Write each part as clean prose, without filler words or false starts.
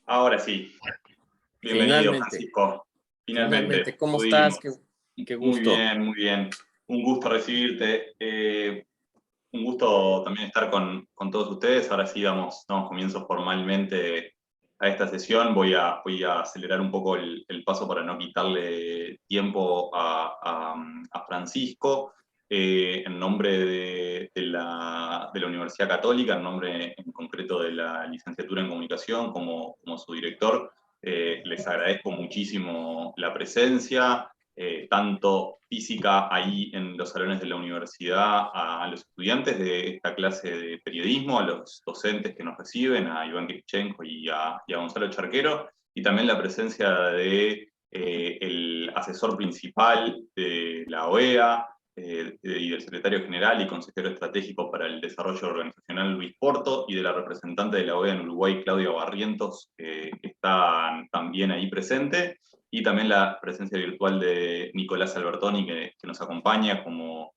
Ahora sí, bienvenido Finalmente, Francisco. Finalmente finalmente, ¿cómo estás? pudimos. Qué Muy gusto. bien, muy bien. Un gusto recibirte. Un gusto también estar con todos ustedes. Ahora sí damos comienzo formalmente a esta sesión. Voy a acelerar un poco el paso para no quitarle tiempo a Francisco. En nombre de la Universidad Católica, en nombre en concreto de la licenciatura en comunicación como su director, les agradezco muchísimo la presencia, tanto física ahí en los salones de la universidad, a los estudiantes de esta clase de periodismo, a los docentes que nos reciben, a Iván Kirichenko y a Gonzalo Charquero, y también la presencia de el asesor principal de la OEA, y del secretario general y consejero estratégico para el desarrollo organizacional Luis Porto, y de la representante de la OEA en Uruguay, Claudia Barrientos, que están también ahí presente, y también la presencia virtual de Nicolás Albertoni, que nos acompaña como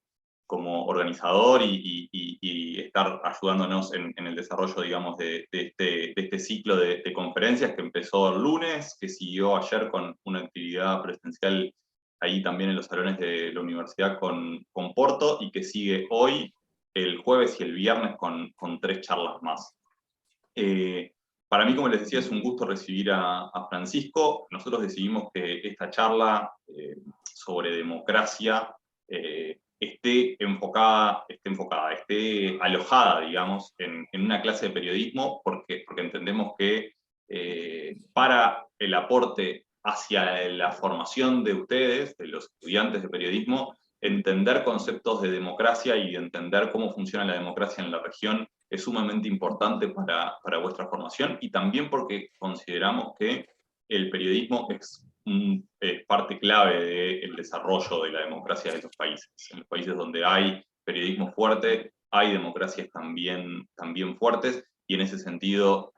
organizador y estar ayudándonos en el desarrollo, digamos, de este ciclo de conferencias que empezó el lunes, que siguió ayer con una actividad presencial ahí también en los salones de la universidad con Porto, y que sigue hoy, el jueves y el viernes con 3 charlas más. Eh, para mí, como les decía, es un gusto recibir a Francisco. Nosotros decidimos que esta charla sobre democracia esté alojada, digamos, en una clase de periodismo, porque entendemos que para el aporte hacia la formación de ustedes, de los estudiantes de periodismo, entender conceptos de democracia y entender cómo funciona la democracia en la región es sumamente importante para vuestra formación, y también porque consideramos que el periodismo es parte clave del desarrollo de la democracia de los países. En los países donde hay periodismo fuerte, hay democracias también fuertes, y en ese sentido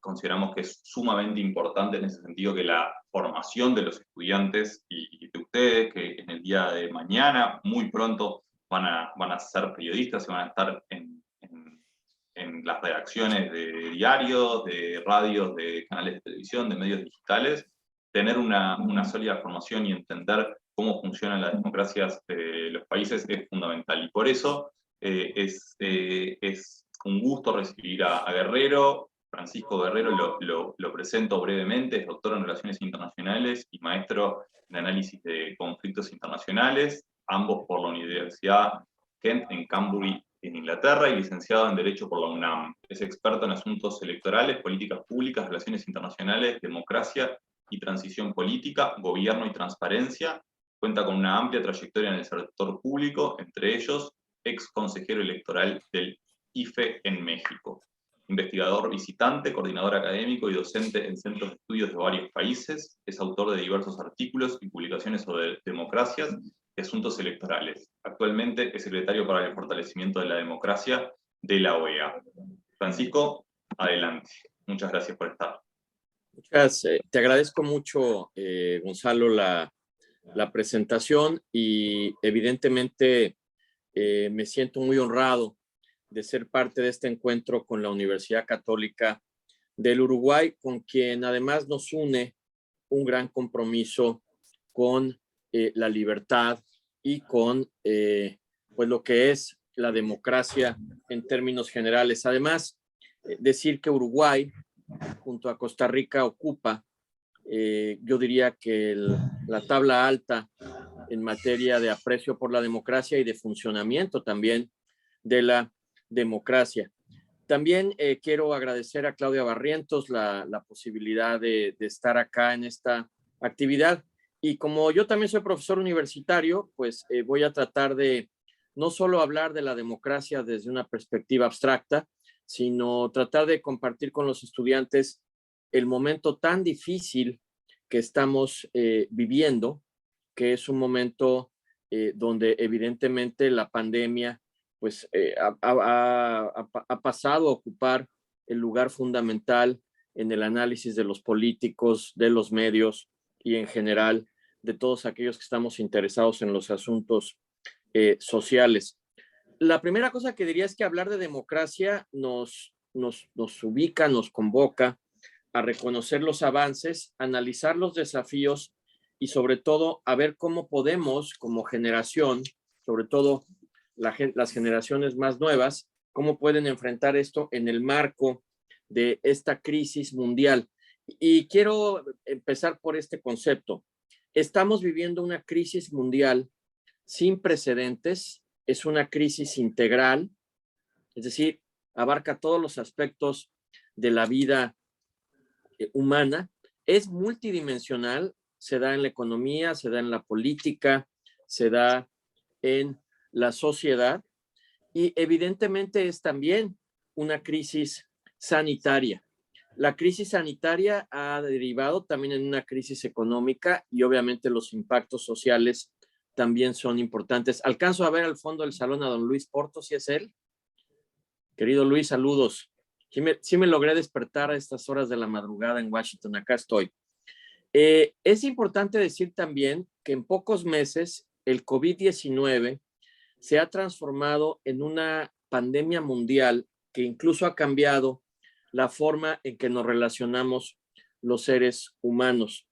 consideramos que es sumamente importante en ese sentido que la formación de los estudiantes y de ustedes, que en el día de mañana, muy pronto, van a ser periodistas y van a estar en las redacciones de diarios, de radios, de canales de televisión, de medios digitales, tener una sólida formación y entender cómo funcionan las democracias de los países es fundamental. Y por eso es un gusto recibir a Guerrero. Francisco Guerrero lo presento brevemente, es doctor en Relaciones Internacionales y maestro en Análisis de Conflictos Internacionales, ambos por la Universidad Kent en Cambridge, en Inglaterra, y licenciado en Derecho por la UNAM. Es experto en asuntos electorales, políticas públicas, relaciones internacionales, democracia y transición política, gobierno y transparencia. Cuenta con una amplia trayectoria en el sector público, entre ellos ex consejero electoral del IFE en México. Investigador visitante, coordinador académico y docente en centros de estudios de varios países. Es autor de diversos artículos y publicaciones sobre democracias y asuntos electorales. Actualmente es secretario para el fortalecimiento de la democracia de la OEA. Francisco, adelante. Muchas gracias por estar. Te agradezco mucho, Gonzalo, la presentación y evidentemente me siento muy honrado de ser parte de este encuentro con la Universidad Católica del Uruguay, con quien además nos une un gran compromiso con la libertad y con pues lo que es la democracia en términos generales. Además, decir que Uruguay, junto a Costa Rica, ocupa, yo diría que la tabla alta en materia de aprecio por la democracia y de funcionamiento también de la democracia. También quiero agradecer a Claudia Barrientos la posibilidad de estar acá en esta actividad. Y como yo también soy profesor universitario, pues voy a tratar de no solo hablar de la democracia desde una perspectiva abstracta, sino tratar de compartir con los estudiantes el momento tan difícil que estamos viviendo, que es un momento donde evidentemente la pandemia pues ha pasado a ocupar el lugar fundamental en el análisis de los políticos, de los medios y en general de todos aquellos que estamos interesados en los asuntos sociales. La primera cosa que diría es que hablar de democracia nos ubica, nos convoca a reconocer los avances, analizar los desafíos y sobre todo a ver cómo podemos como generación, sobre todo las generaciones más nuevas, cómo pueden enfrentar esto en el marco de esta crisis mundial. Y quiero empezar por este concepto. Estamos viviendo una crisis mundial sin precedentes, es una crisis integral, es decir, abarca todos los aspectos de la vida humana, es multidimensional, se da en la economía, se da en la política, se da en la sociedad y evidentemente es también una crisis sanitaria. La crisis sanitaria ha derivado también en una crisis económica y obviamente los impactos sociales también son importantes. Alcanzo a ver al fondo del salón a don Luis Porto, ¿sí es él? Querido Luis, saludos. Sí me logré despertar a estas horas de la madrugada en Washington, acá estoy. Es importante decir también que en pocos meses el COVID-19 se ha transformado en una pandemia mundial que incluso ha cambiado la forma en que nos relacionamos los seres humanos.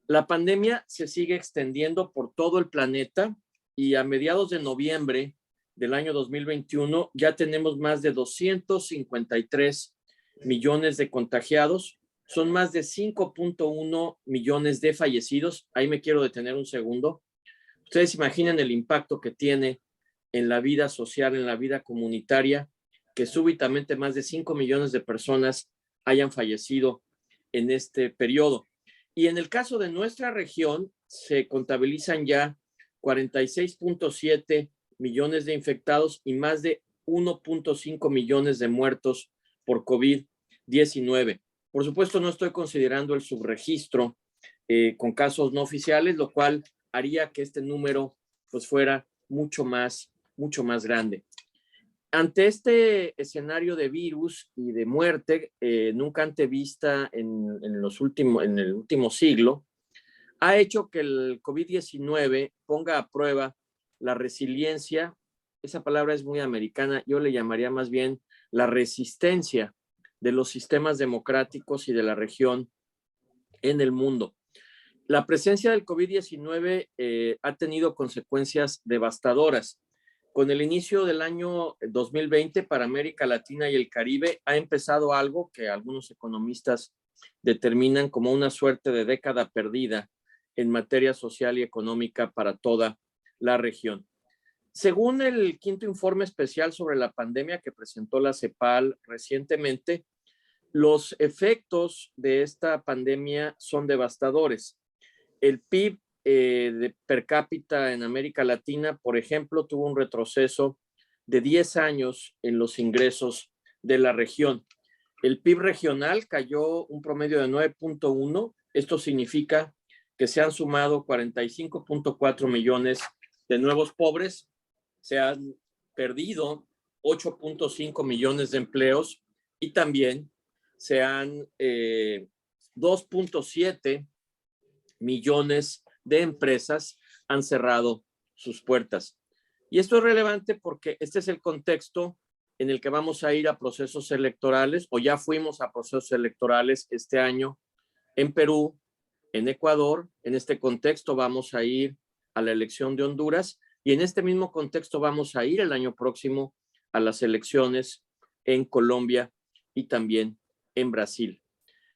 La pandemia se sigue extendiendo por todo el planeta y a mediados de noviembre del año 2021 ya tenemos más de 253 millones de contagiados, son más de 5.1 millones de fallecidos. Ahí me quiero detener un segundo. Ustedes imaginen el impacto que tiene en la vida social, en la vida comunitaria, que súbitamente más de 5 millones de personas hayan fallecido en este periodo. Y en el caso de nuestra región, se contabilizan ya 46.7 millones de infectados y más de 1.5 millones de muertos por COVID-19. Por supuesto, no estoy considerando el subregistro con casos no oficiales, lo cual haría que este número pues fuera mucho más grande. Ante este escenario de virus y de muerte nunca antes vista en el último siglo, ha hecho que el COVID-19 ponga a prueba la resiliencia, esa palabra es muy americana, yo le llamaría más bien la resistencia de los sistemas democráticos y de la región en el mundo. La presencia del COVID-19 ha tenido consecuencias devastadoras. Con el inicio del año 2020 para América Latina y el Caribe ha empezado algo que algunos economistas determinan como una suerte de década perdida en materia social y económica para toda la región. Según el quinto informe especial sobre la pandemia que presentó la CEPAL recientemente, los efectos de esta pandemia son devastadores. El PIB de per cápita en América Latina, por ejemplo, tuvo un retroceso de 10 años en los ingresos de la región. El PIB regional cayó un promedio de 9.1. Esto significa que se han sumado 45.4 millones de nuevos pobres, se han perdido 8.5 millones de empleos y también se han 2.7 millones de empresas han cerrado sus puertas. Y esto es relevante porque este es el contexto en el que vamos a ir a procesos electorales o ya fuimos a procesos electorales este año en Perú, en Ecuador. En este contexto vamos a ir a la elección de Honduras y en este mismo contexto vamos a ir el año próximo a las elecciones en Colombia y también en Brasil.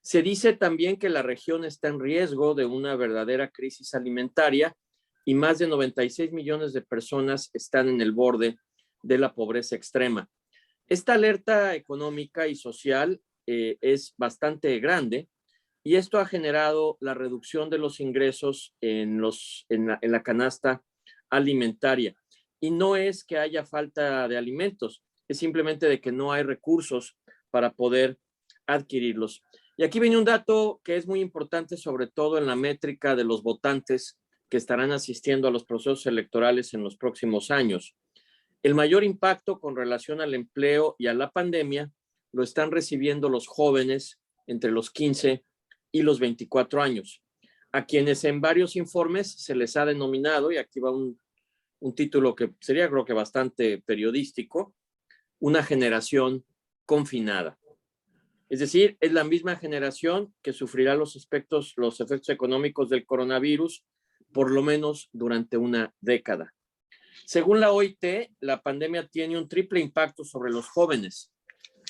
Se dice también que la región está en riesgo de una verdadera crisis alimentaria y más de 96 millones de personas están en el borde de la pobreza extrema. Esta alerta económica y social es bastante grande y esto ha generado la reducción de los ingresos en la canasta alimentaria. Y no es que haya falta de alimentos, es simplemente de que no hay recursos para poder adquirirlos. Y aquí viene un dato que es muy importante, sobre todo en la métrica de los votantes que estarán asistiendo a los procesos electorales en los próximos años. El mayor impacto con relación al empleo y a la pandemia lo están recibiendo los jóvenes entre los 15 y los 24 años, a quienes en varios informes se les ha denominado, y aquí va un título que sería creo que bastante periodístico, una generación confinada. Es decir, es la misma generación que sufrirá los efectos económicos del coronavirus, por lo menos durante una década. Según la OIT, la pandemia tiene un triple impacto sobre los jóvenes.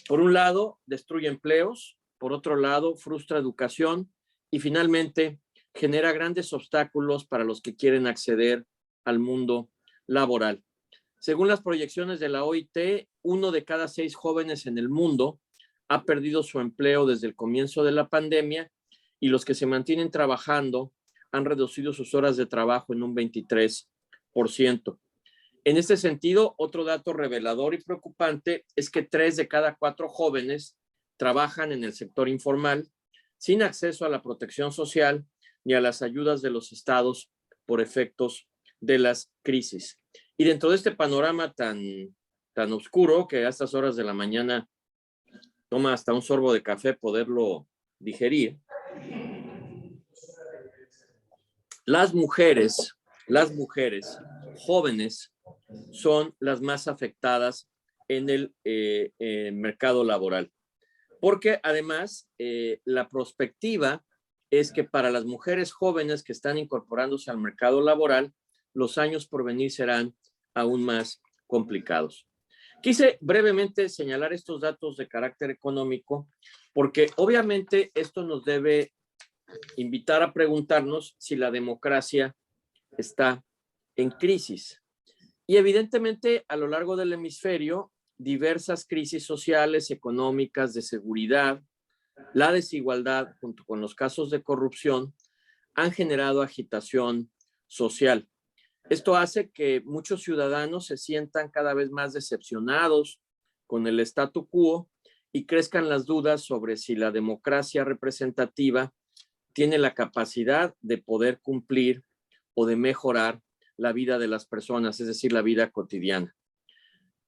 Por un lado, destruye empleos, por otro lado, frustra educación y finalmente genera grandes obstáculos para los que quieren acceder al mundo laboral. Según las proyecciones de la OIT, 1 de cada 6 jóvenes en el mundo ha perdido su empleo desde el comienzo de la pandemia y los que se mantienen trabajando han reducido sus horas de trabajo en un 23%. En este sentido, otro dato revelador y preocupante es que 3 de cada 4 jóvenes trabajan en el sector informal sin acceso a la protección social ni a las ayudas de los estados por efectos de las crisis. Y dentro de este panorama tan oscuro que a estas horas de la mañana toma hasta un sorbo de café poderlo digerir, las mujeres jóvenes son las más afectadas en el mercado laboral. Porque además la perspectiva es que para las mujeres jóvenes que están incorporándose al mercado laboral, los años por venir serán aún más complicados. Quise brevemente señalar estos datos de carácter económico porque obviamente esto nos debe invitar a preguntarnos si la democracia está en crisis. Y evidentemente a lo largo del hemisferio, diversas crisis sociales, económicas, de seguridad, la desigualdad junto con los casos de corrupción han generado agitación social. Esto hace que muchos ciudadanos se sientan cada vez más decepcionados con el statu quo y crezcan las dudas sobre si la democracia representativa tiene la capacidad de poder cumplir o de mejorar la vida de las personas, es decir, la vida cotidiana.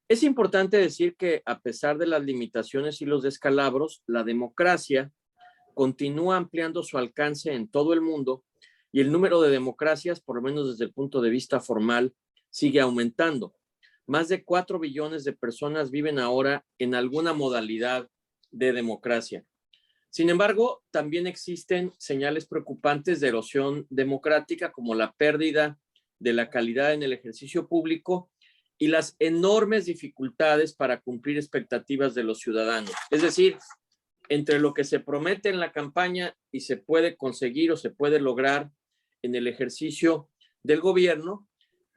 Es importante decir que a pesar de las limitaciones y los descalabros, la democracia continúa ampliando su alcance en todo el mundo y el número de democracias, por lo menos desde el punto de vista formal, sigue aumentando. Más de 4 billones de personas viven ahora en alguna modalidad de democracia. Sin embargo, también existen señales preocupantes de erosión democrática, como la pérdida de la calidad en el ejercicio público y las enormes dificultades para cumplir expectativas de los ciudadanos. Es decir, entre lo que se promete en la campaña y se puede conseguir o se puede lograr en el ejercicio del gobierno,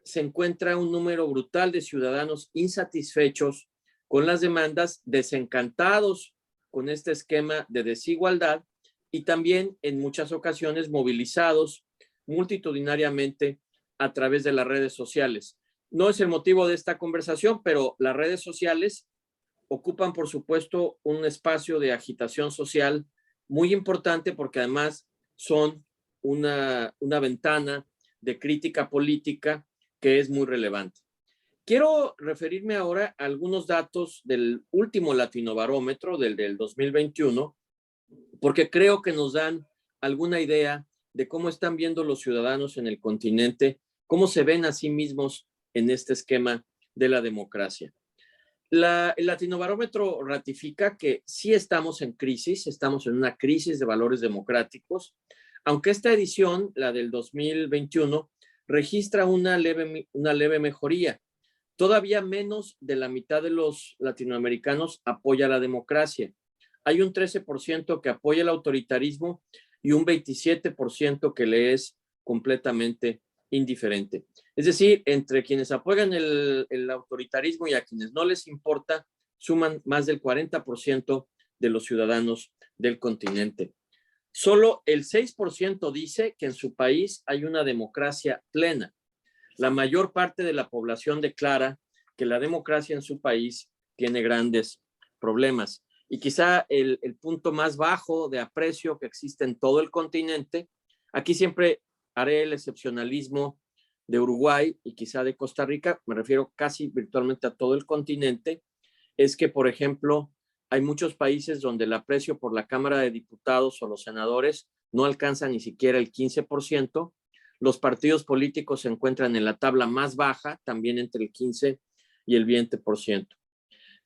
se encuentra un número brutal de ciudadanos insatisfechos con las demandas, desencantados con este esquema de desigualdad y también en muchas ocasiones movilizados multitudinariamente a través de las redes sociales. No es el motivo de esta conversación, pero las redes sociales ocupan, por supuesto, un espacio de agitación social muy importante porque además son una ventana de crítica política que es muy relevante. Quiero referirme ahora a algunos datos del último Latinobarómetro, del 2021, porque creo que nos dan alguna idea de cómo están viendo los ciudadanos en el continente, cómo se ven a sí mismos en este esquema de la democracia. El Latinobarómetro ratifica que sí estamos en crisis, estamos en una crisis de valores democráticos, aunque esta edición, la del 2021, registra una leve mejoría. Todavía menos de la mitad de los latinoamericanos apoya la democracia. Hay un 13% que apoya el autoritarismo y un 27% que le es completamente indiferente. Es decir, entre quienes apoyan el autoritarismo y a quienes no les importa, suman más del 40% de los ciudadanos del continente. Solo el 6% dice que en su país hay una democracia plena. La mayor parte de la población declara que la democracia en su país tiene grandes problemas. Y quizá el punto más bajo de aprecio que existe en todo el continente, aquí siempre haré el excepcionalismo de Uruguay y quizá de Costa Rica, me refiero casi virtualmente a todo el continente, es que, por ejemplo, hay muchos países donde el aprecio por la Cámara de Diputados o los senadores no alcanza ni siquiera el 15%. Los partidos políticos se encuentran en la tabla más baja, también entre el 15 y el 20%.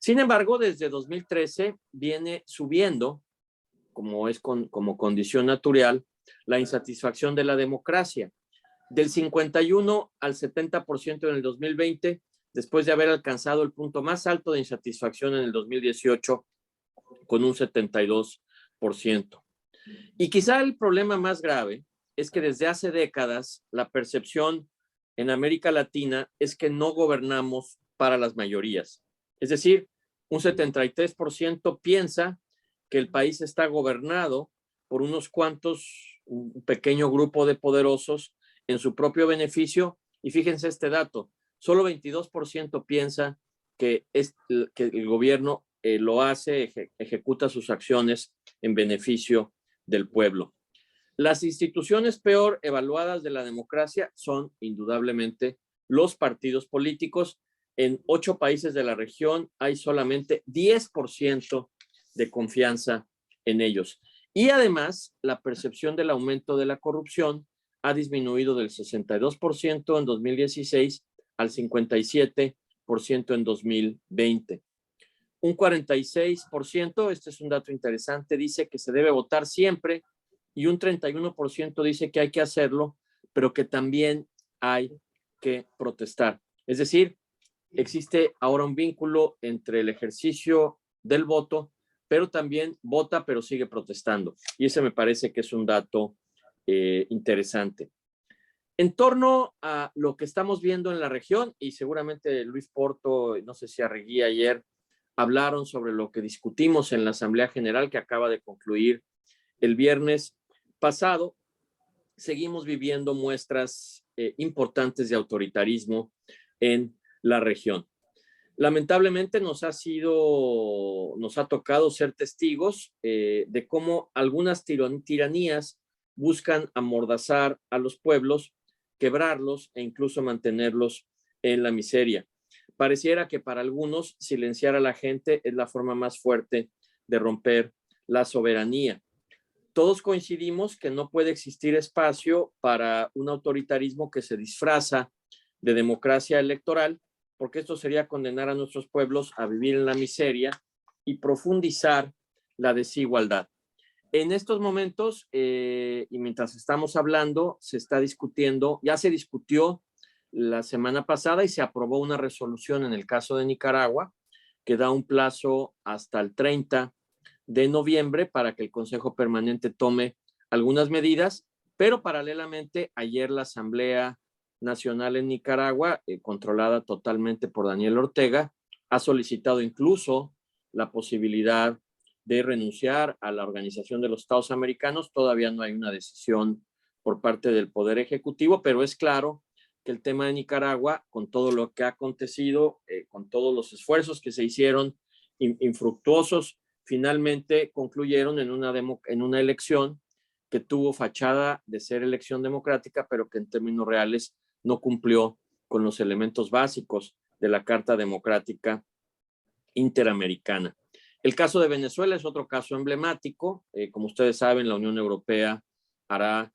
Sin embargo, desde 2013 viene subiendo, como condición natural, la insatisfacción de la democracia. Del 51 al 70% en el 2020, después de haber alcanzado el punto más alto de insatisfacción en el 2018 con un 72%. Y quizá el problema más grave es que desde hace décadas la percepción en América Latina es que no gobernamos para las mayorías. Es decir, un 73% piensa que el país está gobernado por unos cuantos, un pequeño grupo de poderosos en su propio beneficio. Y fíjense este dato, solo 22% piensa que el gobierno lo hace, ejecuta sus acciones en beneficio del pueblo. Las instituciones peor evaluadas de la democracia son indudablemente los partidos políticos. En 8 países de la región hay solamente 10% de confianza en ellos. Y además, la percepción del aumento de la corrupción ha disminuido del 62% en 2016 al 57% en 2020. Un 46%, este es un dato interesante, dice que se debe votar siempre, y un 31% dice que hay que hacerlo, pero que también hay que protestar. Es decir, existe ahora un vínculo entre el ejercicio del voto, pero también vota, pero sigue protestando. Y ese me parece que es un dato interesante. En torno a lo que estamos viendo en la región, y seguramente Luis Porto, no sé si Arregui ayer, hablaron sobre lo que discutimos en la Asamblea General que acaba de concluir el viernes pasado, seguimos viviendo muestras importantes de autoritarismo en la región. Lamentablemente nos ha tocado ser testigos de cómo algunas tiranías buscan amordazar a los pueblos, quebrarlos e incluso mantenerlos en la miseria. Pareciera que para algunos silenciar a la gente es la forma más fuerte de romper la soberanía. Todos coincidimos que no puede existir espacio para un autoritarismo que se disfraza de democracia electoral, porque esto sería condenar a nuestros pueblos a vivir en la miseria y profundizar la desigualdad. En estos momentos, y mientras estamos hablando, se está discutiendo, ya se discutió la semana pasada y se aprobó una resolución en el caso de Nicaragua que da un plazo hasta el 30 de noviembre para que el Consejo Permanente tome algunas medidas, pero paralelamente ayer la Asamblea Nacional en Nicaragua, controlada totalmente por Daniel Ortega, ha solicitado incluso la posibilidad de renunciar a la Organización de los Estados Americanos. Todavía no hay una decisión por parte del Poder Ejecutivo, pero es claro que el tema de Nicaragua, con todo lo que ha acontecido, con todos los esfuerzos que se hicieron infructuosos, finalmente concluyeron en una elección que tuvo fachada de ser elección democrática, pero que en términos reales no cumplió con los elementos básicos de la Carta Democrática Interamericana. El caso de Venezuela es otro caso emblemático. Como ustedes saben, la Unión Europea hará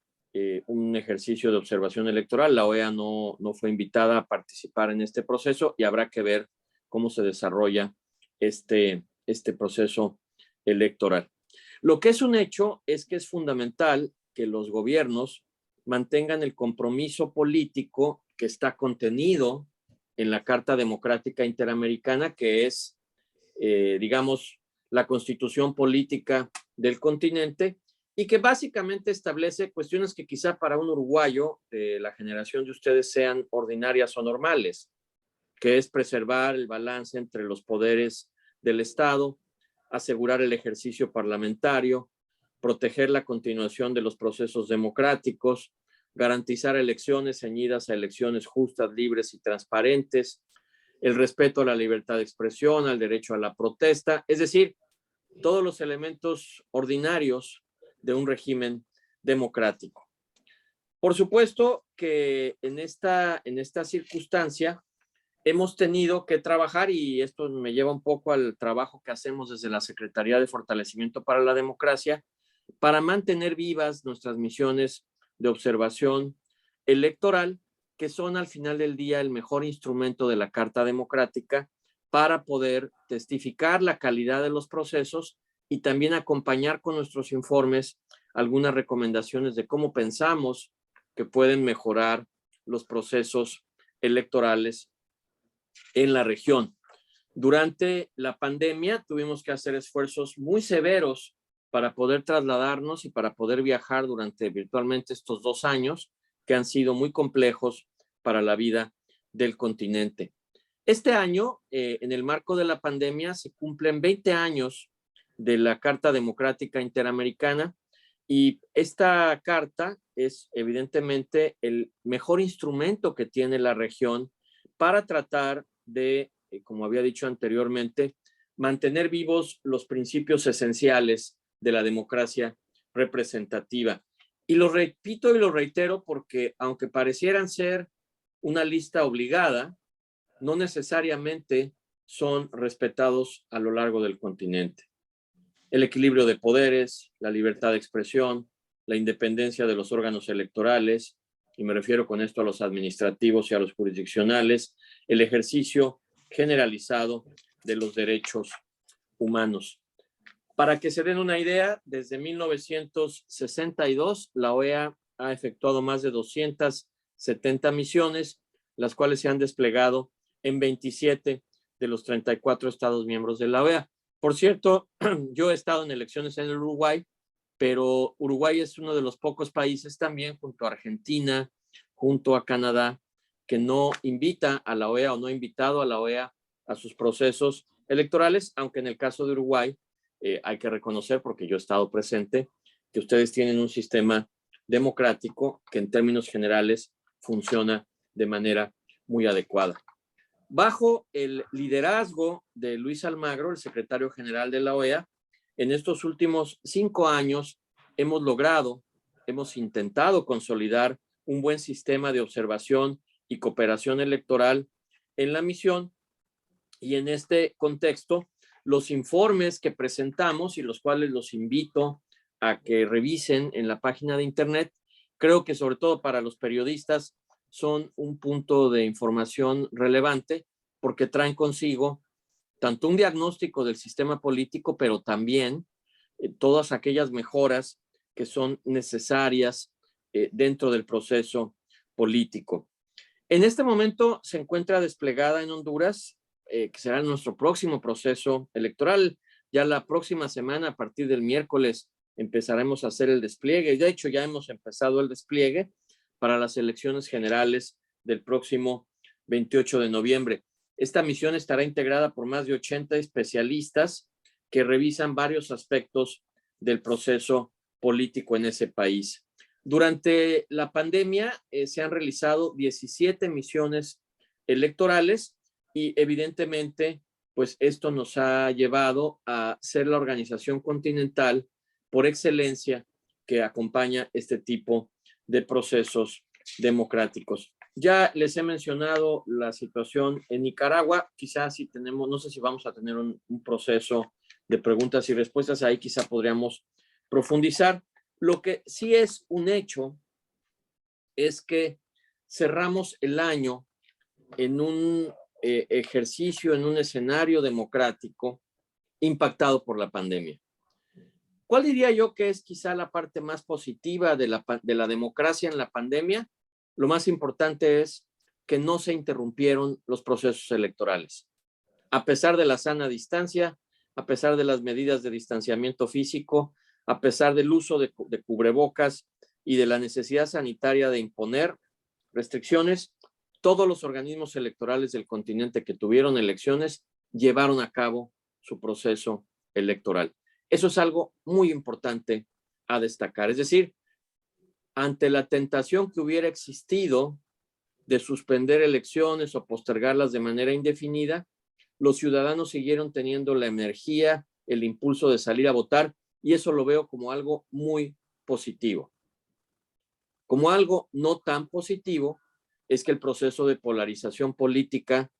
un ejercicio de observación electoral. La OEA no fue invitada a participar en este proceso y habrá que ver cómo se desarrolla este proceso electoral. Lo que es un hecho es que es fundamental que los gobiernos mantengan el compromiso político que está contenido en la Carta Democrática Interamericana, que es, digamos, la constitución política del continente, y que básicamente establece cuestiones que quizá para un uruguayo de la generación de ustedes sean ordinarias o normales, que es preservar el balance entre los poderes del Estado, asegurar el ejercicio parlamentario, proteger la continuación de los procesos democráticos, garantizar elecciones ceñidas a elecciones justas, libres y transparentes, el respeto a la libertad de expresión, al derecho a la protesta, es decir, todos los elementos ordinarios de un régimen democrático. Por supuesto que en esta circunstancia hemos tenido que trabajar, y esto me lleva un poco al trabajo que hacemos desde la Secretaría de Fortalecimiento para la Democracia, para mantener vivas nuestras misiones de observación electoral, que son al final del día el mejor instrumento de la Carta Democrática para poder testificar la calidad de los procesos y también acompañar con nuestros informes algunas recomendaciones de cómo pensamos que pueden mejorar los procesos electorales en la región. Durante la pandemia tuvimos que hacer esfuerzos muy severos para poder trasladarnos y para poder viajar durante virtualmente estos 2 años que han sido muy complejos para la vida del continente. Este año, en el marco de la pandemia, se cumplen 20 años de la Carta Democrática Interamericana y esta carta es evidentemente el mejor instrumento que tiene la región para tratar de, como había dicho anteriormente, mantener vivos los principios esenciales de la democracia representativa. Y lo repito y lo reitero porque aunque parecieran ser una lista obligada, no necesariamente son respetados a lo largo del continente. El equilibrio de poderes, la libertad de expresión, la independencia de los órganos electorales, y me refiero con esto a los administrativos y a los jurisdiccionales, el ejercicio generalizado de los derechos humanos. Para que se den una idea, desde 1962 la OEA ha efectuado más de 270 misiones, las cuales se han desplegado en 27 de los 34 estados miembros de la OEA. Por cierto, yo he estado en elecciones en el Uruguay, pero Uruguay es uno de los pocos países también, junto a Argentina, junto a Canadá, que no invita a la OEA o no ha invitado a la OEA a sus procesos electorales, aunque en el caso de Uruguay hay que reconocer, porque yo he estado presente, que ustedes tienen un sistema democrático que en términos generales funciona de manera muy adecuada. Bajo el liderazgo de Luis Almagro, el secretario general de la OEA, en estos últimos 5 años hemos intentado consolidar un buen sistema de observación y cooperación electoral en la misión, y en este contexto, los informes que presentamos y los cuales los invito a que revisen en la página de internet, creo que sobre todo para los periodistas son un punto de información relevante porque traen consigo tanto un diagnóstico del sistema político, pero también todas aquellas mejoras que son necesarias dentro del proceso político. En este momento se encuentra desplegada en Honduras, que será nuestro próximo proceso electoral. Ya la próxima semana, a partir del miércoles, empezaremos a hacer el despliegue. De hecho, ya hemos empezado el despliegue para las elecciones generales del próximo 28 de noviembre. Esta misión estará integrada por más de 80 especialistas que revisan varios aspectos del proceso político en ese país. Durante la pandemia se han realizado 17 misiones electorales y evidentemente pues esto nos ha llevado a ser la organización continental por excelencia que acompaña este tipo de procesos democráticos. Ya les he mencionado la situación en Nicaragua, quizás si tenemos, no sé si vamos a tener un proceso de preguntas y respuestas, ahí quizá podríamos profundizar. Lo que sí es un hecho es que cerramos el año en un ejercicio, en un escenario democrático impactado por la pandemia. ¿Cuál diría yo que es quizá la parte más positiva de la democracia en la pandemia? Lo más importante es que no se interrumpieron los procesos electorales. A pesar de la sana distancia, a pesar de las medidas de distanciamiento físico, a pesar del uso de cubrebocas y de la necesidad sanitaria de imponer restricciones, todos los organismos electorales del continente que tuvieron elecciones llevaron a cabo su proceso electoral. Eso es algo muy importante a destacar. Es decir, ante la tentación que hubiera existido de suspender elecciones o postergarlas de manera indefinida, los ciudadanos siguieron teniendo la energía, el impulso de salir a votar, y eso lo veo como algo muy positivo. Como algo no tan positivo es que el proceso de polarización política,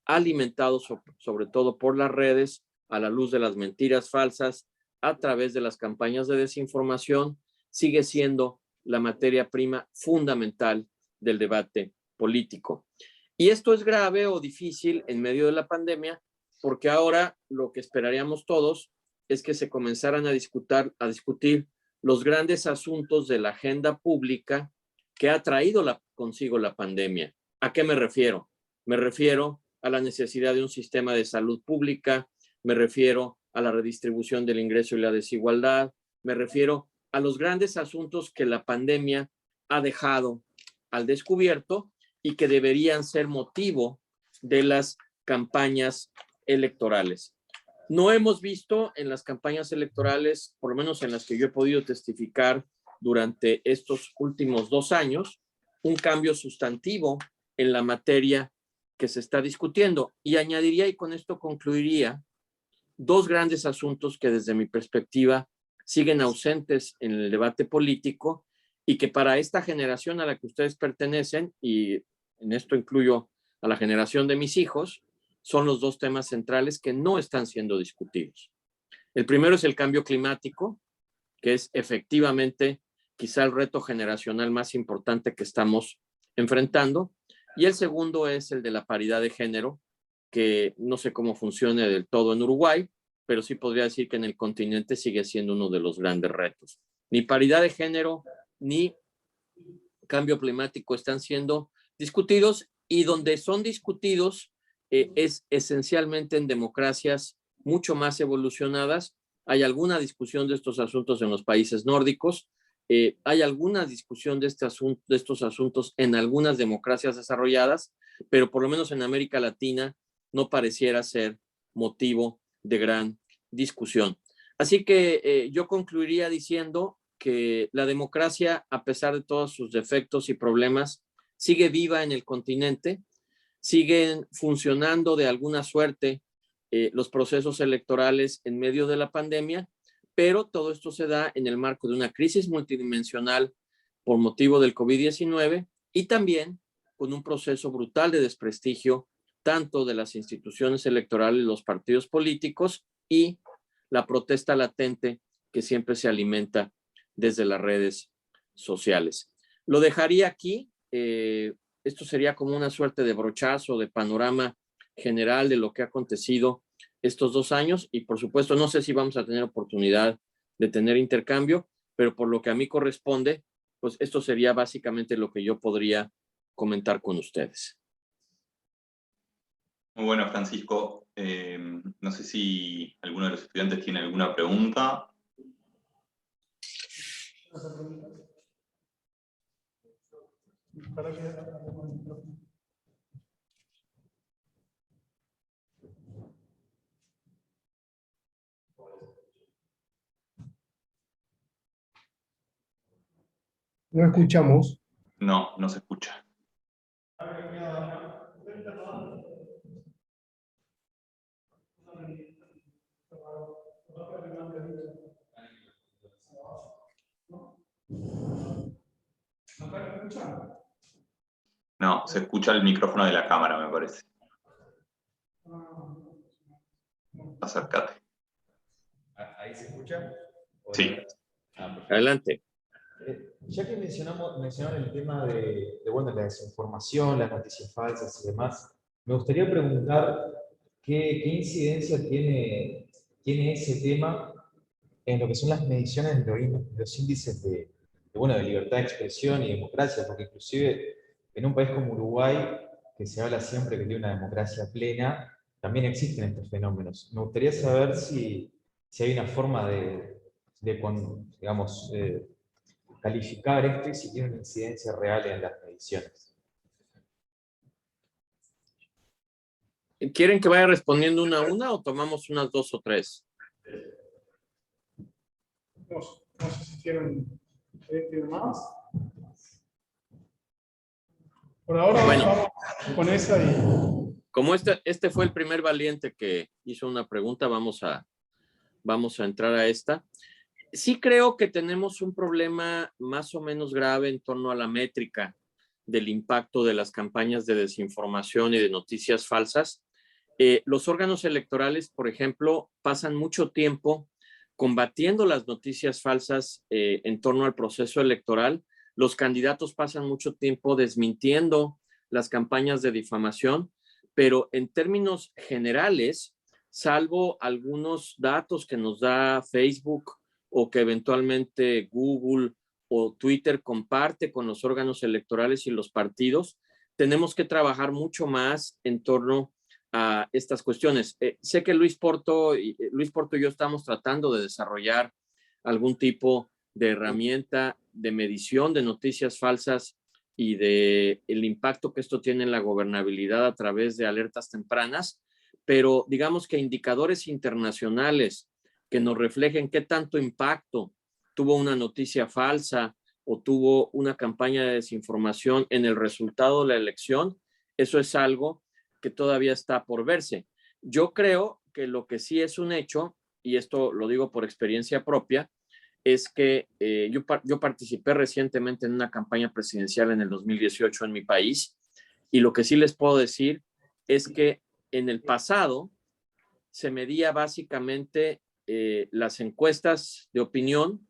alimentado sobre todo por las redes, a la luz de las mentiras falsas, a través de las campañas de desinformación, sigue siendo la materia prima fundamental del debate político. Y esto es grave o difícil en medio de la pandemia porque ahora lo que esperaríamos todos es que se comenzaran a discutir los grandes asuntos de la agenda pública que ha traído consigo la pandemia. ¿A qué me refiero? Me refiero a la necesidad de un sistema de salud pública, me refiero a la redistribución del ingreso y la desigualdad, me refiero a los grandes asuntos que la pandemia ha dejado al descubierto y que deberían ser motivo de las campañas electorales. No hemos visto en las campañas electorales, por lo menos en las que yo he podido testificar durante estos últimos 2 años, un cambio sustantivo en la materia que se está discutiendo. Y añadiría, y con esto concluiría, 2 grandes asuntos que desde mi perspectiva siguen ausentes en el debate político y que para esta generación a la que ustedes pertenecen, y en esto incluyo a la generación de mis hijos, son los 2 temas centrales que no están siendo discutidos. El primero es el cambio climático, que es efectivamente quizá el reto generacional más importante que estamos enfrentando, y el segundo es el de la paridad de género, que no sé cómo funcione del todo en Uruguay, pero sí podría decir que en el continente sigue siendo uno de los grandes retos. Ni paridad de género ni cambio climático están siendo discutidos, y donde son discutidos es esencialmente en democracias mucho más evolucionadas. Hay alguna discusión de estos asuntos en los países nórdicos, hay alguna discusión de estos asuntos en algunas democracias desarrolladas, pero por lo menos en América Latina no pareciera ser motivo de gran discusión. Así que yo concluiría diciendo que la democracia, a pesar de todos sus defectos y problemas, sigue viva en el continente, siguen funcionando de alguna suerte los procesos electorales en medio de la pandemia, pero todo esto se da en el marco de una crisis multidimensional por motivo del COVID-19 y también con un proceso brutal de desprestigio tanto de las instituciones electorales, los partidos políticos y la protesta latente que siempre se alimenta desde las redes sociales. Lo dejaría aquí. Esto sería como una suerte de brochazo, de panorama general de lo que ha acontecido estos 2 años, y por supuesto no sé si vamos a tener oportunidad de tener intercambio, pero por lo que a mí corresponde, pues esto sería básicamente lo que yo podría comentar con ustedes. Muy bueno, Francisco. No sé si alguno de los estudiantes tiene alguna pregunta. No escuchamos. No, no se escucha. No, se escucha el micrófono de la cámara, me parece. Acércate. ¿Ahí se escucha? Sí. Adelante. Ya que mencionaron el tema bueno, la desinformación, las noticias falsas y demás, me gustaría preguntar qué incidencia tiene ese tema en lo que son las mediciones de los índices bueno, de libertad de expresión y democracia, porque inclusive en un país como Uruguay, que se habla siempre que tiene una democracia plena, también existen estos fenómenos. Me gustaría saber si hay una forma digamos, calificar esto y si tiene una incidencia real en las mediciones. ¿Quieren que vaya respondiendo una a una o tomamos unas 2 o 3? No sé si tienen más. Por ahora Bueno, vamos con esa y... Como este fue el primer valiente que hizo una pregunta, vamos a entrar a esta. Sí creo que tenemos un problema más o menos grave en torno a la métrica del impacto de las campañas de desinformación y de noticias falsas. Los órganos electorales, por ejemplo, pasan mucho tiempo combatiendo las noticias falsas en torno al proceso electoral. Los candidatos pasan mucho tiempo desmintiendo las campañas de difamación, pero en términos generales, salvo algunos datos que nos da Facebook o que eventualmente Google o Twitter comparte con los órganos electorales y los partidos, tenemos que trabajar mucho más en torno a estas cuestiones. Sé que Luis Porto y yo estamos tratando de desarrollar algún tipo de herramienta de medición de noticias falsas y de el impacto que esto tiene en la gobernabilidad a través de alertas tempranas, pero digamos que indicadores internacionales que nos reflejen qué tanto impacto tuvo una noticia falsa o tuvo una campaña de desinformación en el resultado de la elección, eso es algo que todavía está por verse. Yo creo que lo que sí es un hecho, y esto lo digo por experiencia propia, es que yo participé recientemente en una campaña presidencial en el 2018 en mi país, y lo que sí les puedo decir es que en el pasado se medía básicamente las encuestas de opinión,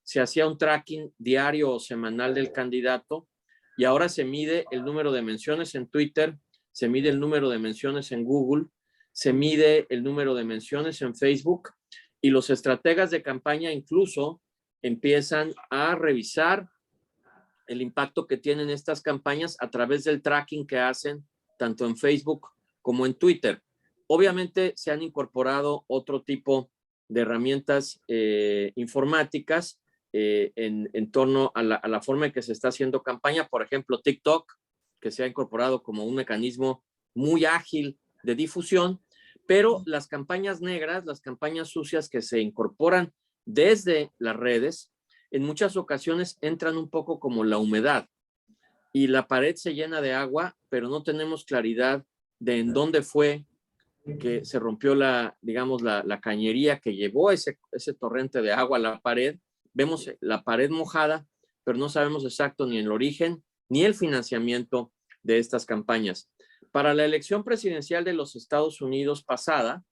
se hacía un tracking diario o semanal del candidato, y ahora se mide el número de menciones en Twitter, se mide el número de menciones en Google, se mide el número de menciones en Facebook, y los estrategas de campaña incluso empiezan a revisar el impacto que tienen estas campañas a través del tracking que hacen tanto en Facebook como en Twitter. Obviamente se han incorporado otro tipo de herramientas informáticas en torno a la forma en que se está haciendo campaña. Por ejemplo, TikTok, que se ha incorporado como un mecanismo muy ágil de difusión, pero las campañas negras, las campañas sucias que se incorporan desde las redes, en muchas ocasiones entran un poco como la humedad y la pared se llena de agua, pero no tenemos claridad de en dónde fue que se rompió digamos, la cañería que llevó ese torrente de agua a la pared. Vemos la pared mojada, pero no sabemos exacto ni el origen ni el financiamiento de estas campañas. Para la elección presidencial de los Estados Unidos pasada,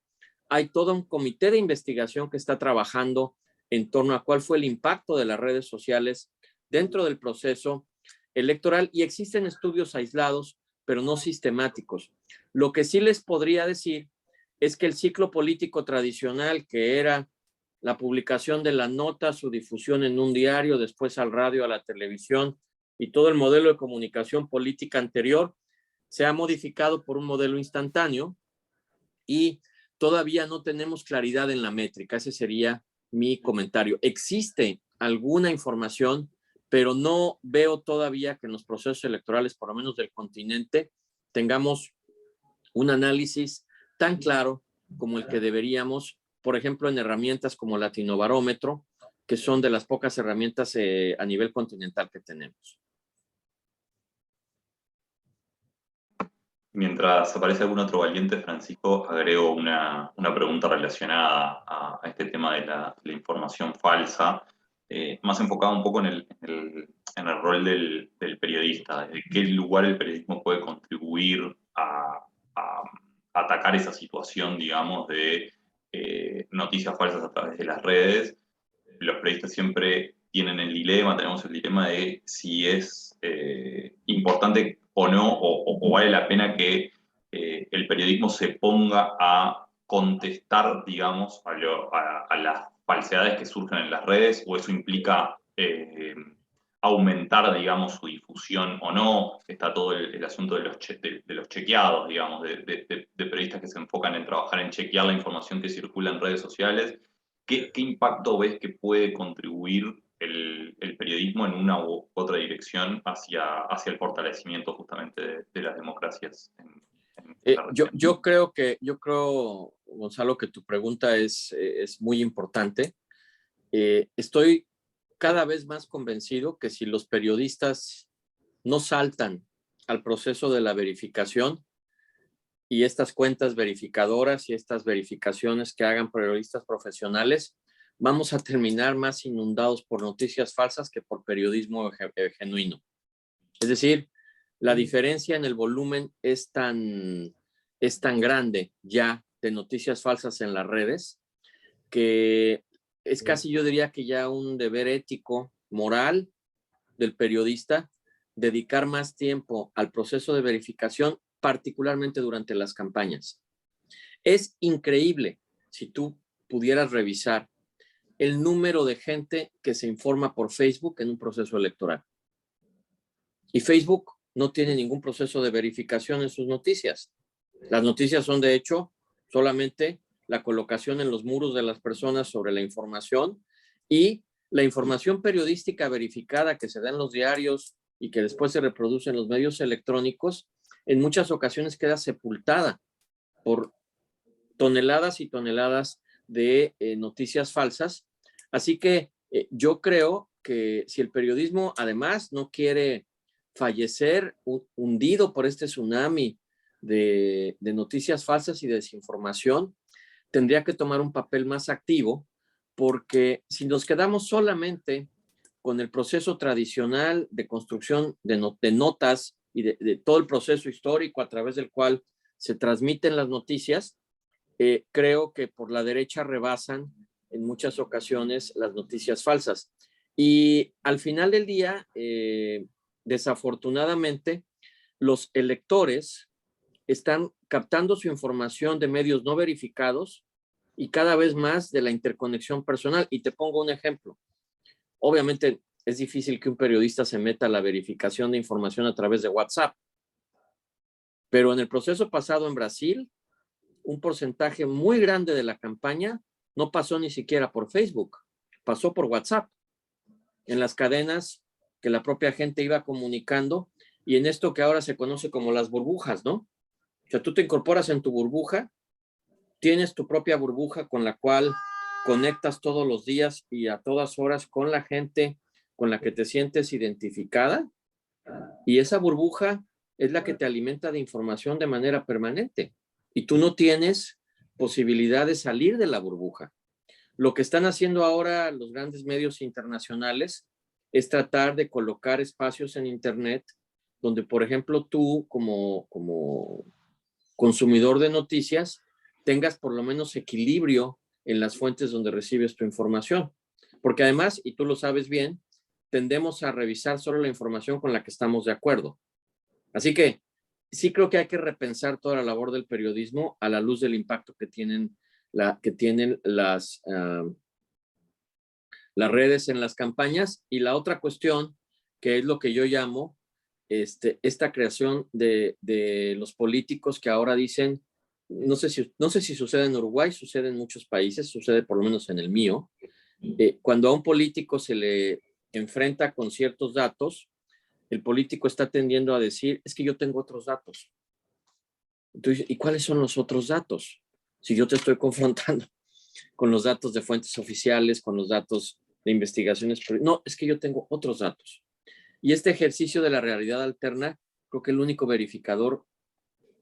hay todo un comité de investigación que está trabajando en torno a cuál fue el impacto de las redes sociales dentro del proceso electoral, y existen estudios aislados, pero no sistemáticos. Lo que sí les podría decir es que el ciclo político tradicional, que era la publicación de la nota, su difusión en un diario, después al radio, a la televisión, y todo el modelo de comunicación política anterior, se ha modificado por un modelo instantáneo, y todavía no tenemos claridad en la métrica. Ese sería mi comentario. Existe alguna información, pero no veo todavía que en los procesos electorales, por lo menos del continente, tengamos un análisis tan claro como el que deberíamos, por ejemplo, en herramientas como Latinobarómetro, que son de las pocas herramientas a nivel continental que tenemos. Mientras aparece algún otro valiente, Francisco, agrego una pregunta relacionada a este tema de la información falsa, más enfocada un poco en el rol del periodista, de qué lugar el periodismo puede contribuir a atacar esa situación, digamos, de noticias falsas a través de las redes. Los periodistas siempre tenemos el dilema de si es importante o no, o vale la pena que el periodismo se ponga a contestar, digamos, a las falsedades que surgen en las redes, o eso implica aumentar, digamos, su difusión o no. Está todo el asunto de los chequeados, digamos, de periodistas que se enfocan en trabajar en chequear la información que circula en redes sociales. ¿Qué impacto ves que puede contribuir el periodismo en una u otra dirección hacia el fortalecimiento justamente de las democracias en la región? Yo creo, Gonzalo, que tu pregunta es muy importante. Estoy cada vez más convencido que si los periodistas no saltan al proceso de la verificación, y estas cuentas verificadoras y estas verificaciones que hagan periodistas profesionales, vamos a terminar más inundados por noticias falsas que por periodismo genuino. Es decir, la diferencia en el volumen es tan grande ya de noticias falsas en las redes, que es casi, yo diría que ya un deber ético, moral del periodista, dedicar más tiempo al proceso de verificación, particularmente durante las campañas. Es increíble si tú pudieras revisar el número de gente que se informa por Facebook en un proceso electoral. Y Facebook no tiene ningún proceso de verificación en sus noticias. Las noticias son, de hecho, solamente la colocación en los muros de las personas sobre la información, y la información periodística verificada que se da en los diarios y que después se reproduce en los medios electrónicos, en muchas ocasiones queda sepultada por toneladas y toneladas de noticias falsas. Así que yo creo que si el periodismo además no quiere fallecer hundido por este tsunami de noticias falsas y de desinformación, tendría que tomar un papel más activo, porque si nos quedamos solamente con el proceso tradicional de construcción de notas y de todo el proceso histórico a través del cual se transmiten las noticias, creo que por la derecha rebasan en muchas ocasiones las noticias falsas. Y al final del día, desafortunadamente, los electores están captando su información de medios no verificados y cada vez más de la interconexión personal. Y te pongo un ejemplo. Obviamente es difícil que un periodista se meta a la verificación de información a través de WhatsApp, pero en el proceso pasado en Brasil, un porcentaje muy grande de la campaña no pasó ni siquiera por Facebook, pasó por WhatsApp, en las cadenas que la propia gente iba comunicando, y en esto que ahora se conoce como las burbujas, ¿no? O sea, tú te incorporas en tu burbuja, tienes tu propia burbuja con la cual conectas todos los días y a todas horas con la gente con la que te sientes identificada, y esa burbuja es la que te alimenta de información de manera permanente, y tú no tienes posibilidad de salir de la burbuja. Lo que están haciendo ahora los grandes medios internacionales es tratar de colocar espacios en Internet donde, por ejemplo, tú como consumidor de noticias tengas por lo menos equilibrio en las fuentes donde recibes tu información. Porque además, y tú lo sabes bien, tendemos a revisar solo la información con la que estamos de acuerdo. Así que sí creo que hay que repensar toda la labor del periodismo a la luz del impacto que tienen las redes en las campañas. Y la otra cuestión, que es lo que yo llamo esta creación de los políticos que ahora dicen, no sé si sucede en Uruguay, sucede en muchos países, sucede por lo menos en el mío, cuando a un político se le enfrenta con ciertos datos, el político está tendiendo a decir, es que yo tengo otros datos. Entonces, ¿y cuáles son los otros datos? Si yo te estoy confrontando con los datos de fuentes oficiales, con los datos de investigaciones, no, es que yo tengo otros datos. Y este ejercicio de la realidad alterna, creo que el único verificador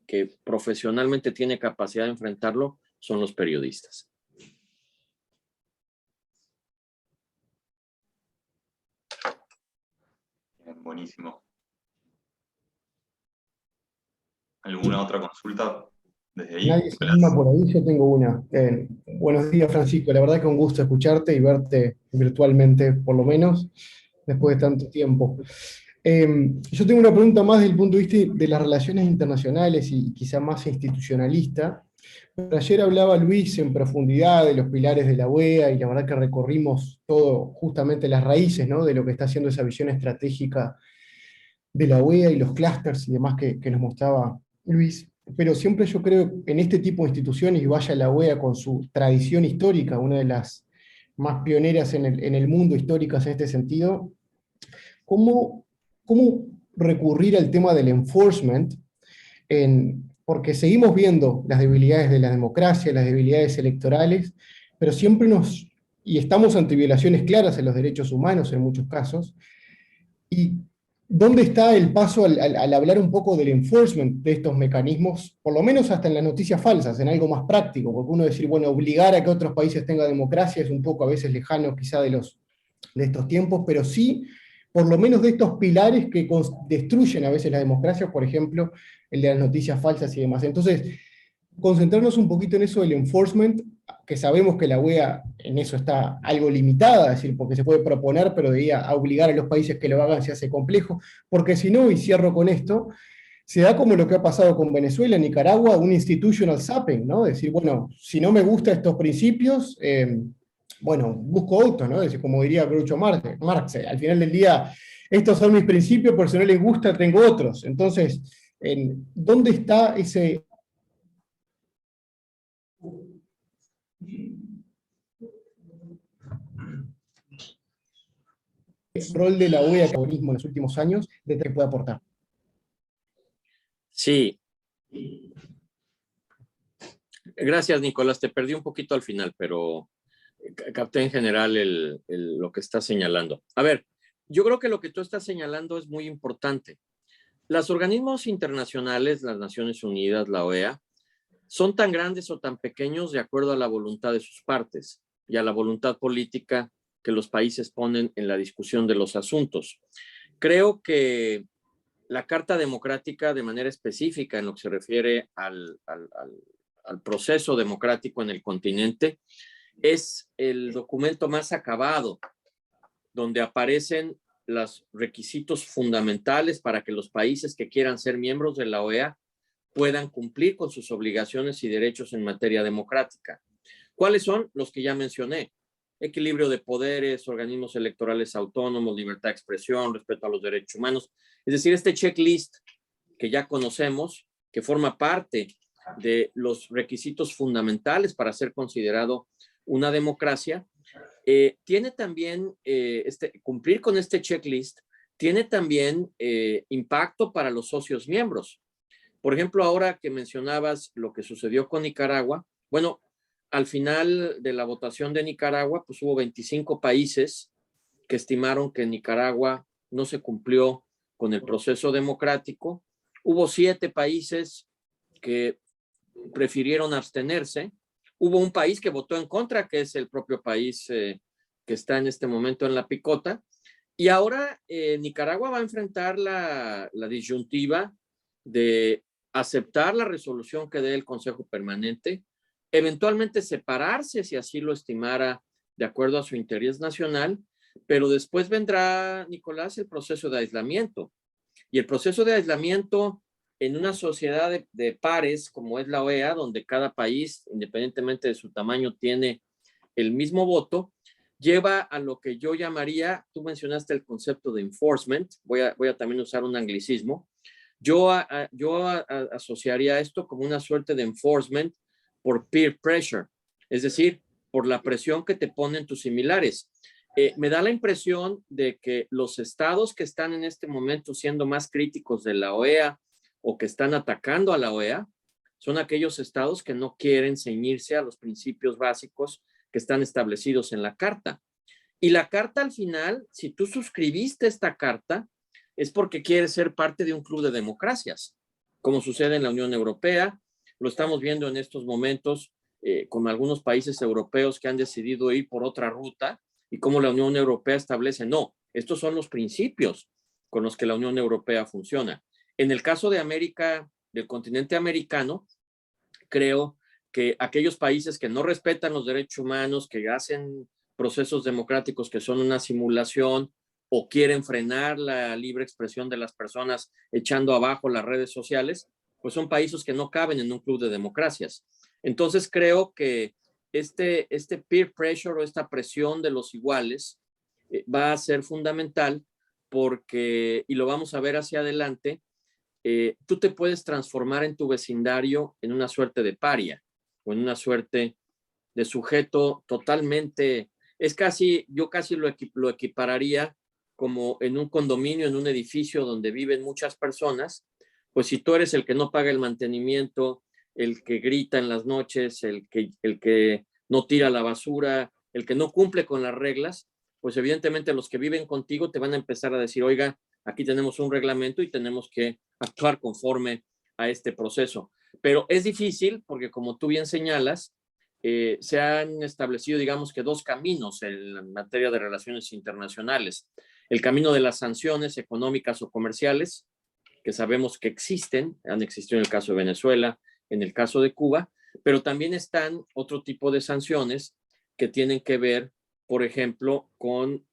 que profesionalmente tiene capacidad de enfrentarlo son los periodistas. Buenísimo. ¿Alguna otra consulta desde ahí? Nadie se anima por ahí, yo tengo una. Buenos días, Francisco. La verdad que un gusto escucharte y verte virtualmente, por lo menos, después de tanto tiempo. Yo tengo una pregunta más desde el punto de vista de las relaciones internacionales y quizá más institucionalista. Pero ayer hablaba Luis en profundidad de los pilares de la UEA, y la verdad que recorrimos todo, justamente las raíces, ¿no?, de lo que está haciendo esa visión estratégica de la UEA y los clústeres y demás que nos mostraba Luis. Pero siempre yo creo en este tipo de instituciones, y vaya la UEA con su tradición histórica, una de las más pioneras en el mundo históricas en este sentido, ¿cómo recurrir al tema del enforcement? Porque seguimos viendo las debilidades de la democracia, las debilidades electorales, pero siempre y estamos ante violaciones claras en los derechos humanos en muchos casos. ¿Y dónde está el paso al hablar un poco del enforcement de estos mecanismos, por lo menos hasta en las noticias falsas, en algo más práctico? Porque uno decir, bueno, obligar a que otros países tengan democracia es un poco a veces lejano quizá de estos tiempos, pero sí, por lo menos de estos pilares que destruyen a veces la democracia, por ejemplo, el de las noticias falsas y demás. Entonces, concentrarnos un poquito en eso del enforcement, que sabemos que la UEA en eso está algo limitada, es decir, porque se puede proponer, pero de ahí a obligar a los países que lo hagan se hace complejo, porque si no, y cierro con esto, se da como lo que ha pasado con Venezuela, Nicaragua, un institutional zapping, ¿no? Decir, bueno, si no me gustan estos principios, bueno, busco otros, ¿no? Decir, como diría Groucho Marx, al final del día, estos son mis principios, por si no les gusta, tengo otros. Entonces, ¿dónde está ese rol de la OEA en los últimos años, de que puede aportar? Sí. Gracias, Nicolás. Te perdí un poquito al final, pero capté en general lo que estás señalando. A ver, yo creo que lo que tú estás señalando es muy importante. Los organismos internacionales, las Naciones Unidas, la OEA, son tan grandes o tan pequeños de acuerdo a la voluntad de sus partes y a la voluntad política que los países ponen en la discusión de los asuntos. Creo que la Carta Democrática, de manera específica en lo que se refiere al proceso democrático en el continente, es el documento más acabado, donde aparecen los requisitos fundamentales para que los países que quieran ser miembros de la OEA puedan cumplir con sus obligaciones y derechos en materia democrática. ¿Cuáles son? Los que ya mencioné: equilibrio de poderes, organismos electorales autónomos, libertad de expresión, respeto a los derechos humanos. Es decir, este checklist que ya conocemos, que forma parte de los requisitos fundamentales para ser considerado una democracia, tiene también, cumplir con este checklist tiene también impacto para los socios miembros. Por ejemplo, ahora que mencionabas lo que sucedió con Nicaragua, bueno, al final de la votación de Nicaragua, pues hubo 25 países que estimaron que Nicaragua no se cumplió con el proceso democrático. Hubo 7 países que prefirieron abstenerse. Hubo un país que votó en contra, que es el propio país que está en este momento en la picota. Y ahora Nicaragua va a enfrentar la disyuntiva de aceptar la resolución que dé el Consejo Permanente, eventualmente separarse si así lo estimara de acuerdo a su interés nacional, pero después vendrá, Nicolás, el proceso de aislamiento. Y el proceso de aislamiento en una sociedad de pares como es la OEA, donde cada país, independientemente de su tamaño, tiene el mismo voto, lleva a lo que yo llamaría, tú mencionaste el concepto de enforcement, voy a también usar un anglicismo, yo asociaría esto como una suerte de enforcement por peer pressure, es decir, por la presión que te ponen tus similares. Me da la impresión de que los estados que están en este momento siendo más críticos de la OEA o que están atacando a la OEA son aquellos estados que no quieren ceñirse a los principios básicos que están establecidos en la carta. Y la carta, al final, si tú suscribiste esta carta, es porque quieres ser parte de un club de democracias, como sucede en la Unión Europea. Lo estamos viendo en estos momentos con algunos países europeos que han decidido ir por otra ruta y cómo la Unión Europea establece, no, estos son los principios con los que la Unión Europea funciona. En el caso de América, del continente americano, creo que aquellos países que no respetan los derechos humanos, que hacen procesos democráticos que son una simulación o quieren frenar la libre expresión de las personas echando abajo las redes sociales, pues son países que no caben en un club de democracias. Entonces creo que este peer pressure o esta presión de los iguales va a ser fundamental porque, y lo vamos a ver hacia adelante, tú te puedes transformar en tu vecindario en una suerte de paria o en una suerte de sujeto totalmente, yo casi lo equipararía como en un condominio, en un edificio donde viven muchas personas, pues si tú eres el que no paga el mantenimiento, el que grita en las noches, el que no tira la basura, el que no cumple con las reglas, pues evidentemente los que viven contigo te van a empezar a decir, oiga, aquí tenemos un reglamento y tenemos que actuar conforme a este proceso. Pero es difícil porque, como tú bien señalas, se han establecido, digamos que 2 caminos en materia de relaciones internacionales. El camino de las sanciones económicas o comerciales, que sabemos que existen, han existido en el caso de Venezuela, en el caso de Cuba, pero también están otro tipo de sanciones que tienen que ver, por ejemplo, con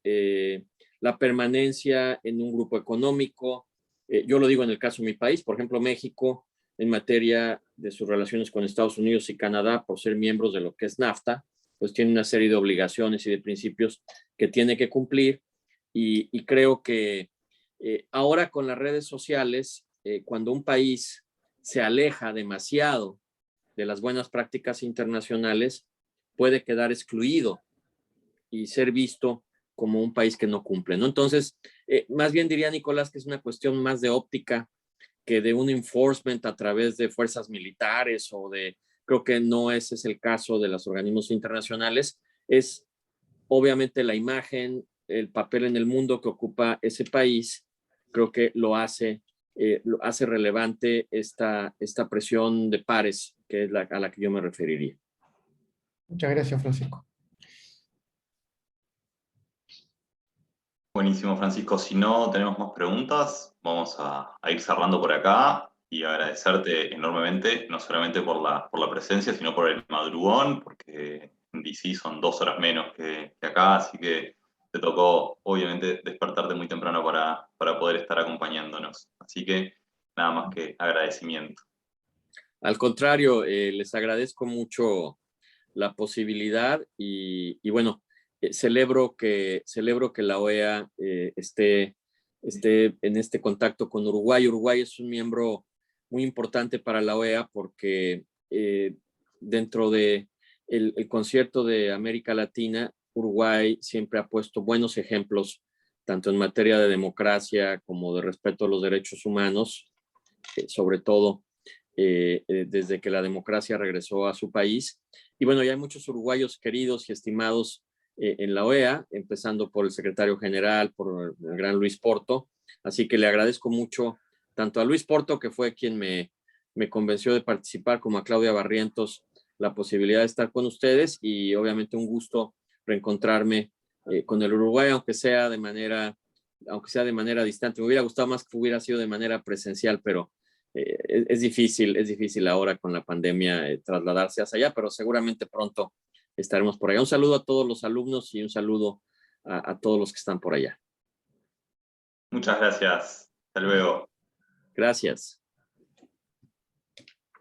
la permanencia en un grupo económico, Yo lo digo en el caso de mi país, por ejemplo, México, en materia de sus relaciones con Estados Unidos y Canadá, por ser miembros de lo que es NAFTA, pues tiene una serie de obligaciones y de principios que tiene que cumplir. Y creo que ahora con las redes sociales, cuando un país se aleja demasiado de las buenas prácticas internacionales, puede quedar excluido y ser visto como un país que no cumple, ¿no? Entonces, más bien diría Nicolás que es una cuestión más de óptica que de un enforcement a través de fuerzas militares creo que no ese es el caso de los organismos internacionales, es obviamente la imagen, el papel en el mundo que ocupa ese país, creo que lo hace relevante esta presión de pares, que es a la que yo me referiría. Muchas gracias, Francisco. Buenísimo, Francisco. Si no tenemos más preguntas, vamos a ir cerrando por acá y agradecerte enormemente, no solamente por la presencia, sino por el madrugón, porque en DC son 2 horas menos que acá, así que te tocó, obviamente, despertarte muy temprano para poder estar acompañándonos. Así que nada más que agradecimiento. Al contrario, les agradezco mucho la posibilidad y bueno, celebro que la OEA esté en este contacto con Uruguay. Uruguay es un miembro muy importante para la OEA porque dentro de el concierto de América Latina, Uruguay siempre ha puesto buenos ejemplos, tanto en materia de democracia como de respeto a los derechos humanos, sobre todo desde que la democracia regresó a su país. Y bueno, ya hay muchos uruguayos queridos y estimados en la OEA, empezando por el secretario general, por el gran Luis Porto. Así que le agradezco mucho tanto a Luis Porto, que fue quien me convenció de participar, como a Claudia Barrientos, la posibilidad de estar con ustedes y obviamente un gusto reencontrarme con el Uruguay, aunque sea de manera distante. Me hubiera gustado más que hubiera sido de manera presencial, pero es difícil ahora con la pandemia trasladarse hacia allá, pero seguramente pronto estaremos por allá. Un saludo a todos los alumnos y un saludo a todos los que están por allá. Muchas gracias. Hasta luego. Gracias.